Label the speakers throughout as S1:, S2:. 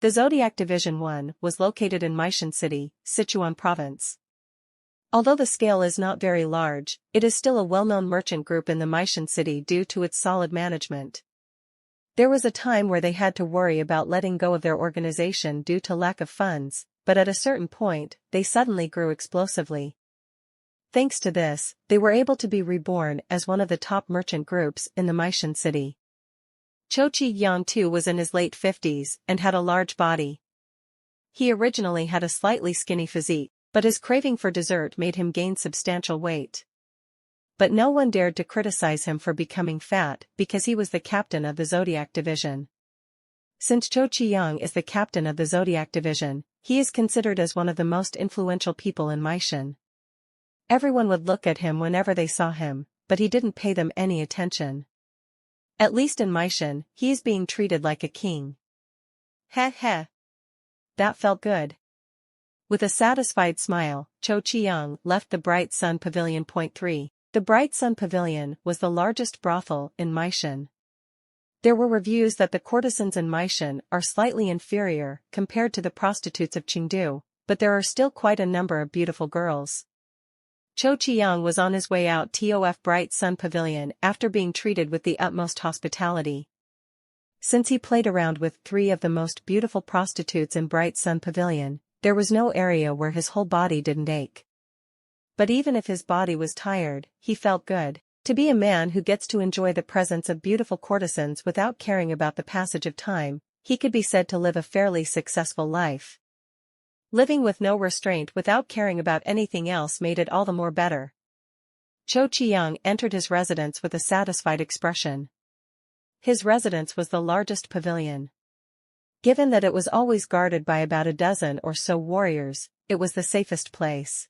S1: The Zodiac Division 1 was located in Maishan City, Sichuan Province. Although the scale is not very large, it is still a well-known merchant group in the Maishan City due to its solid management. There was a time where they had to worry about letting go of their organization due to lack of funds, but at a certain point, they suddenly grew explosively. Thanks to this, they were able to be reborn as one of the top merchant groups in the Maishan City. Cho Chi-young too was in his late 50s and had a large body. He originally had a slightly skinny physique, but his craving for dessert made him gain substantial weight. But no one dared to criticize him for becoming fat because he was the captain of the Zodiac Division. Since Cho Chi-young is the captain of the Zodiac Division, he is considered as one of the most influential people in Maishan. Everyone would look at him whenever they saw him, but he didn't pay them any attention. At least in Maishan, he is being treated like a king. Heh heh. That felt good. With a satisfied smile, Cho Chi-young left the Bright Sun Pavilion. 3. The Bright Sun Pavilion was the largest brothel in Maishan. There were reviews that the courtesans in Maishan are slightly inferior compared to the prostitutes of Chengdu, but there are still quite a number of beautiful girls. Cho Chi-young was on his way out to Bright Sun Pavilion after being treated with the utmost hospitality. Since he played around with 3 of the most beautiful prostitutes in Bright Sun Pavilion, there was no area where his whole body didn't ache. But even if his body was tired, he felt good. To be a man who gets to enjoy the presence of beautiful courtesans without caring about the passage of time, he could be said to live a fairly successful life. Living with no restraint without caring about anything else made it all the more better. Cho Chi-young entered his residence with a satisfied expression. His residence was the largest pavilion. Given that it was always guarded by about a dozen or so warriors, it was the safest place.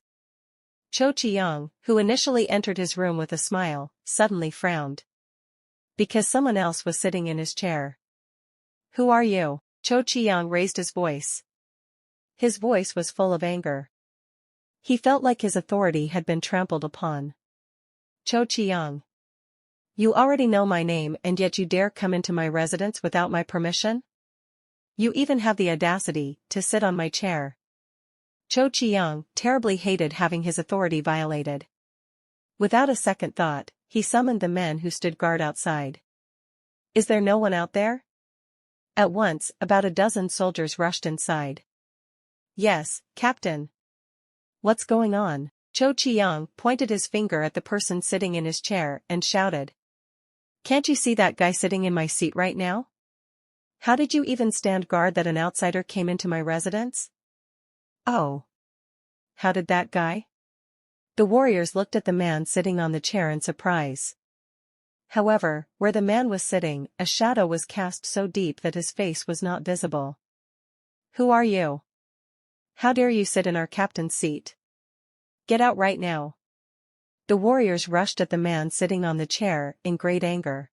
S1: Cho Chi-young, who initially entered his room with a smile, suddenly frowned. Because someone else was sitting in his chair. "Who are you?" Cho Chi-young raised his voice. His voice was full of anger. He felt like his authority had been trampled upon. "Cho Chi-young. You already know my name and yet you dare come into my residence without my permission? You even have the audacity to sit on my chair." Cho Chi-young terribly hated having his authority violated. Without a second thought, he summoned the men who stood guard outside. "Is there no one out there?" At once, about a dozen soldiers rushed inside. "Yes, Captain." "What's going on?" Cho Chi-young pointed his finger at the person sitting in his chair and shouted. "Can't you see that guy sitting in my seat right now? How did you even stand guard that an outsider came into my residence?" "Oh. How did that guy?" The warriors looked at the man sitting on the chair in surprise. However, where the man was sitting, a shadow was cast so deep that his face was not visible. "Who are you? How dare you sit in our captain's seat? Get out right now." The warriors rushed at the man sitting on the chair in great anger.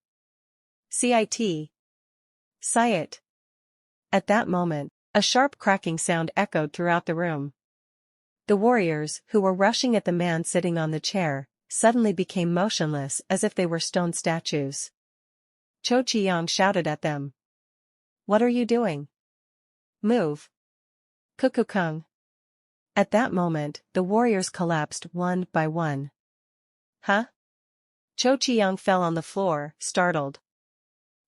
S1: "Sit. Siet." At that moment, a sharp cracking sound echoed throughout the room. The warriors, who were rushing at the man sitting on the chair, suddenly became motionless as if they were stone statues. Cho Chi-young shouted at them. "What are you doing? Move. Kukukung." At that moment, the warriors collapsed one by one. "Huh?" Cho Chi-young fell on the floor, startled.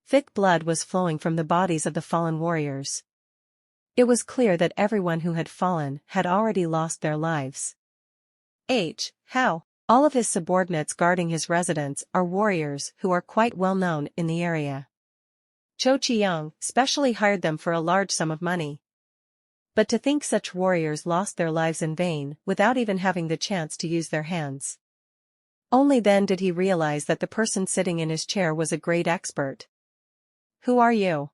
S1: Thick blood was flowing from the bodies of the fallen warriors. It was clear that everyone who had fallen had already lost their lives. How? All of his subordinates guarding his residence are warriors who are quite well known in the area. Cho Chi-young specially hired them for a large sum of money. But to think such warriors lost their lives in vain without even having the chance to use their hands. Only then did he realize that the person sitting in his chair was a great expert. "Who are you?"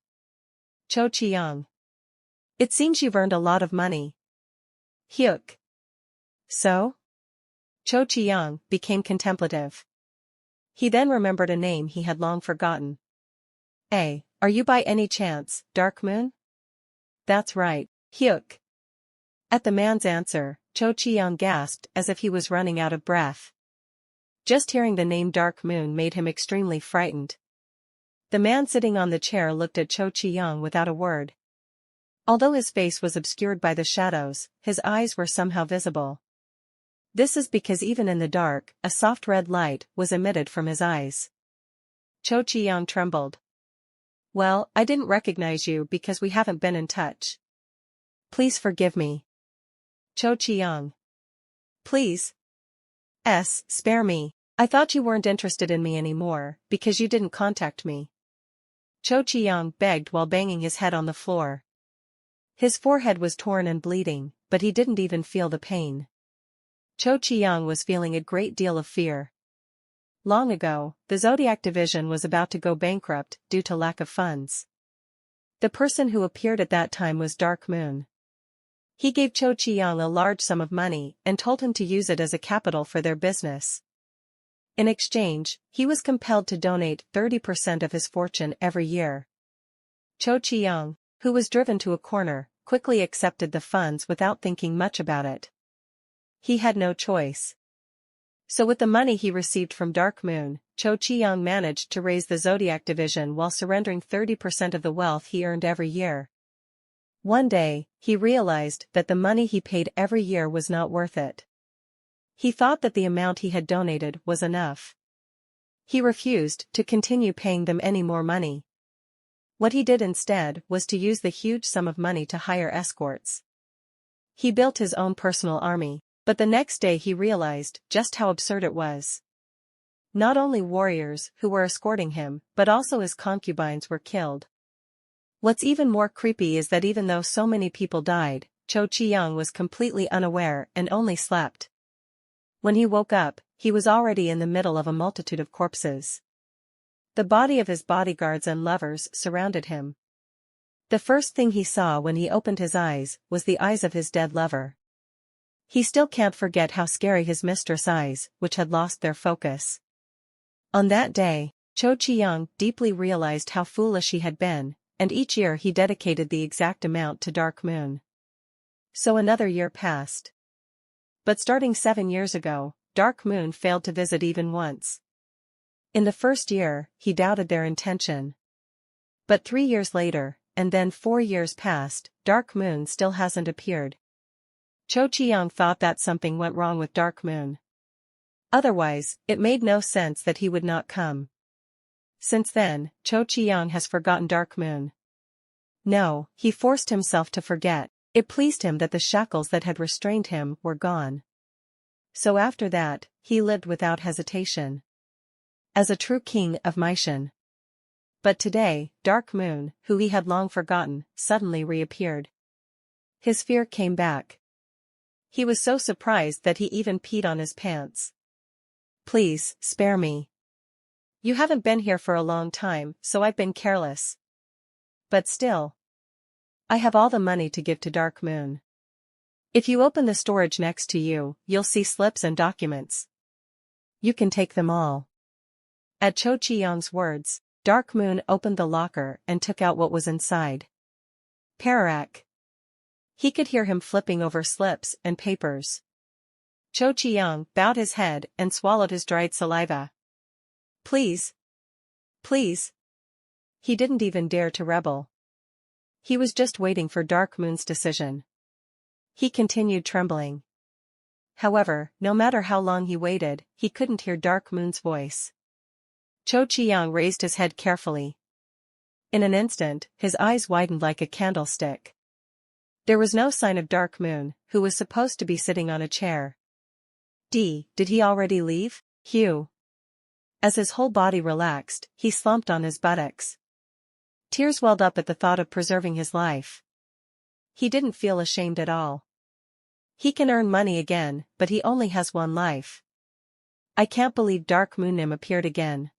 S1: "Cho Chi-young. It seems you've earned a lot of money." "Hyuk." "So?" Cho Chi-young became contemplative. He then remembered a name he had long forgotten. Are you by any chance, Dark Moon?" "That's right, Hyuk." At the man's answer, Cho Chi-young gasped as if he was running out of breath. Just hearing the name Dark Moon made him extremely frightened. The man sitting on the chair looked at Cho Chi-young without a word. Although his face was obscured by the shadows, his eyes were somehow visible. This is because even in the dark, a soft red light was emitted from his eyes. Cho Chi-young trembled. Well, I didn't recognize you because we haven't been in touch. Please forgive me. Cho Chi-young. Please. Spare me. I thought you weren't interested in me anymore, because you didn't contact me. Cho Chi-young begged while banging his head on the floor. His forehead was torn and bleeding, but he didn't even feel the pain. Cho Chi-young was feeling a great deal of fear. Long ago, the Zodiac Division was about to go bankrupt due to lack of funds. The person who appeared at that time was Dark Moon. He gave Cho Chi-young a large sum of money and told him to use it as a capital for their business. In exchange, he was compelled to donate 30% of his fortune every year. Cho Chi-young, who was driven to a corner, quickly accepted the funds without thinking much about it. He had no choice. So with the money he received from Dark Moon, Cho Chi-young managed to raise the Zodiac Division while surrendering 30% of the wealth he earned every year. One day, he realized that the money he paid every year was not worth it. He thought that the amount he had donated was enough. He refused to continue paying them any more money. What he did instead was to use the huge sum of money to hire escorts. He built his own personal army, but the next day he realized just how absurd it was. Not only warriors who were escorting him, but also his concubines were killed. What's even more creepy is that even though so many people died, Cho Chi-young was completely unaware and only slept. When he woke up, he was already in the middle of a multitude of corpses. The body of his bodyguards and lovers surrounded him. The first thing he saw when he opened his eyes was the eyes of his dead lover. He still can't forget how scary his mistress' eyes, which had lost their focus. On that day, Cho Chi-young deeply realized how foolish he had been, and each year he dedicated the exact amount to Dark Moon. So another year passed. But starting 7 years ago, Dark Moon failed to visit even once. In the first year, he doubted their intention. But 3 years later, and then 4 years passed, Dark Moon still hasn't appeared. Cho Chi-young thought that something went wrong with Dark Moon. Otherwise, it made no sense that he would not come. Since then, Cho Chi-young has forgotten Dark Moon. No, he forced himself to forget. It pleased him that the shackles that had restrained him were gone. So after that, he lived without hesitation. As a true king of Maishan. But today, Dark Moon, who he had long forgotten, suddenly reappeared. His fear came back. He was so surprised that he even peed on his pants. Please, spare me. You haven't been here for a long time, so I've been careless. But still. I have all the money to give to Dark Moon. If you open the storage next to you, you'll see slips and documents. You can take them all. At Cho Chi-young's words, Dark Moon opened the locker and took out what was inside. Parak. He could hear him flipping over slips and papers. Cho Chi-young bowed his head and swallowed his dried saliva. Please. Please. He didn't even dare to rebel. He was just waiting for Dark Moon's decision. He continued trembling. However, no matter how long he waited, he couldn't hear Dark Moon's voice. Cho Chi-young raised his head carefully. In an instant, his eyes widened like a candlestick. There was no sign of Dark Moon, who was supposed to be sitting on a chair. Did he already leave? Hugh. As his whole body relaxed, he slumped on his buttocks. Tears welled up at the thought of preserving his life. He didn't feel ashamed at all. He can earn money again, but he only has one life. I can't believe Dark Moonim appeared again.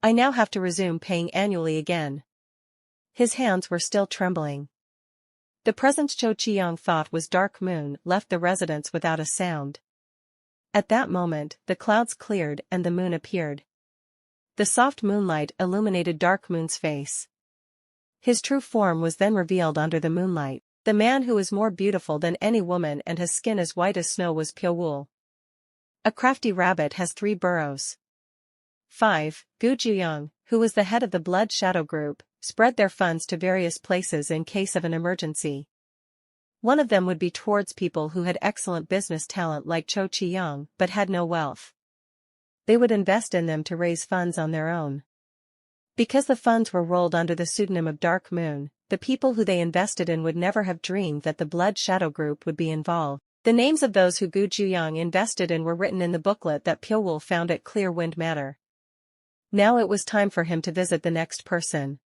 S1: I now have to resume paying annually again. His hands were still trembling. The presence Cho Chi-young thought was Dark Moon left the residence without a sound. At that moment, the clouds cleared and the moon appeared. The soft moonlight illuminated Dark Moon's face. His true form was then revealed under the moonlight. The man who is more beautiful than any woman and his skin as white as snow was Pyowool. A crafty rabbit has 3 burrows. 5. Gu Juyang, who was the head of the Blood Shadow Group, spread their funds to various places in case of an emergency. One of them would be towards people who had excellent business talent like Cho Chi-young but had no wealth. They would invest in them to raise funds on their own. Because the funds were rolled under the pseudonym of Dark Moon, the people who they invested in would never have dreamed that the Blood Shadow Group would be involved. The names of those who Gu Juyang invested in were written in the booklet that Pyo-woo found at Clear Wind Manor. Now it was time for him to visit the next person.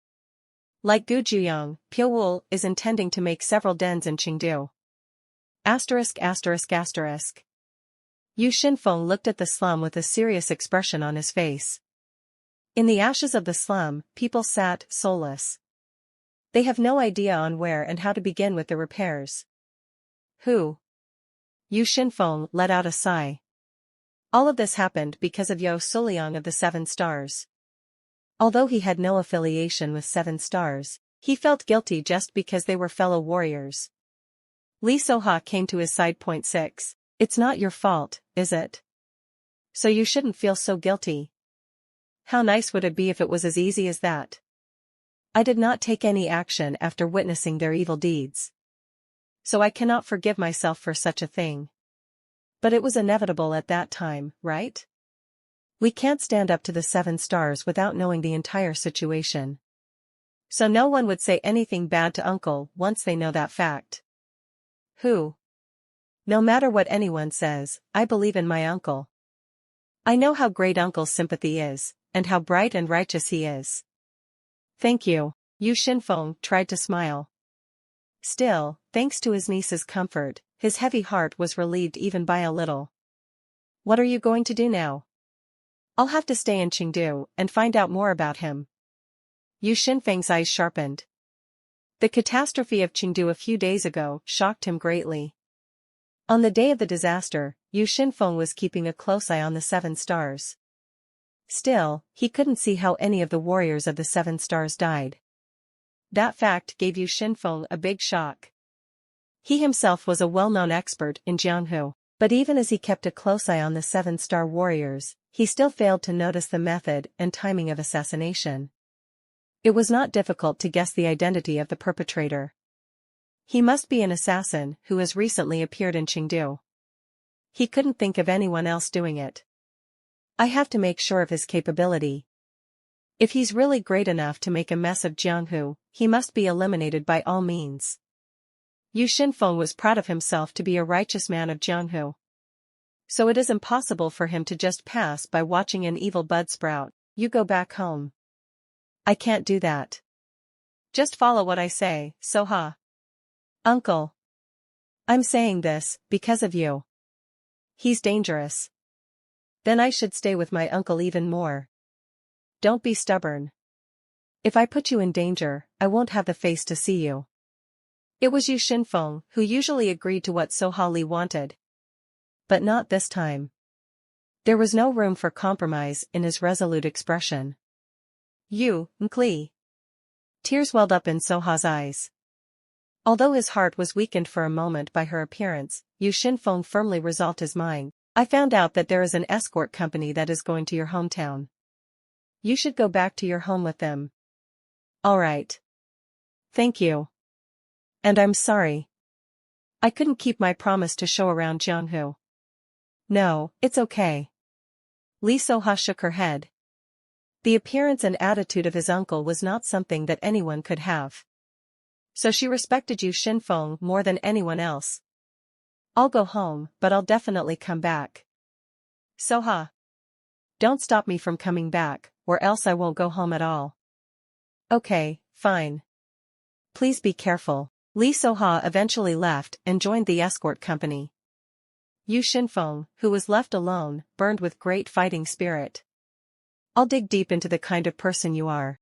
S1: Like Gu Juyang, Pyo-woo is intending to make several dens in Chengdu. ******. Yu Shinfeng looked at the slum with a serious expression on his face. In the ashes of the slum, people sat, soulless. They have no idea on where and how to begin with the repairs. Who? Yu Shinfeng let out a sigh. All of this happened because of Yo Suliang of the Seven Stars. Although he had no affiliation with Seven Stars, he felt guilty just because they were fellow warriors. Lee Soha came to his side. 6. It's not your fault, is it? So you shouldn't feel so guilty. How nice would it be if it was as easy as that? I did not take any action after witnessing their evil deeds. So I cannot forgive myself for such a thing. But it was inevitable at that time, right? We can't stand up to the Seven Stars without knowing the entire situation. So no one would say anything bad to Uncle once they know that fact. Who? No matter what anyone says, I believe in my uncle. I know how great Uncle's sympathy is, and how bright and righteous he is. Thank you. Yu Shinfeng tried to smile. Still, thanks to his niece's comfort, his heavy heart was relieved even by a little. What are you going to do now? I'll have to stay in Chengdu and find out more about him. Yu Shinfeng's eyes sharpened. The catastrophe of Chengdu a few days ago shocked him greatly. On the day of the disaster, Yu Shinfeng was keeping a close eye on the Seven Stars. Still, he couldn't see how any of the warriors of the Seven Stars died. That fact gave Yu Shinfeng a big shock. He himself was a well-known expert in Jianghu, but even as he kept a close eye on the Seven-Star warriors, he still failed to notice the method and timing of assassination. It was not difficult to guess the identity of the perpetrator. He must be an assassin who has recently appeared in Chengdu. He couldn't think of anyone else doing it. I have to make sure of his capability. If he's really great enough to make a mess of Jianghu, he must be eliminated by all means. Yu Shinfeng was proud of himself to be a righteous man of Jianghu. So it is impossible for him to just pass by watching an evil bud sprout. You go back home. I can't do that. Just follow what I say, Soha. Uncle. I'm saying this because of you. He's dangerous. Then I should stay with my uncle even more. Don't be stubborn. If I put you in danger, I won't have the face to see you. It was Yu Shinfeng who usually agreed to what Soha Li wanted. But not this time. There was no room for compromise in his resolute expression. You, Nkli. Tears welled up in Soha's eyes. Although his heart was weakened for a moment by her appearance, Yu Shinfeng firmly resolved his mind. I found out that there is an escort company that is going to your hometown. You should go back to your home with them. All right. Thank you. And I'm sorry. I couldn't keep my promise to show around Jianghu. No, it's okay. Li Soha shook her head. The appearance and attitude of his uncle was not something that anyone could have. So she respected Yu Shinfeng more than anyone else. I'll go home, but I'll definitely come back. Soha. Don't stop me from coming back, or else I won't go home at all. Okay, fine. Please be careful. Li Soha eventually left and joined the escort company. Yu Shinfeng, who was left alone, burned with great fighting spirit. I'll dig deep into the kind of person you are.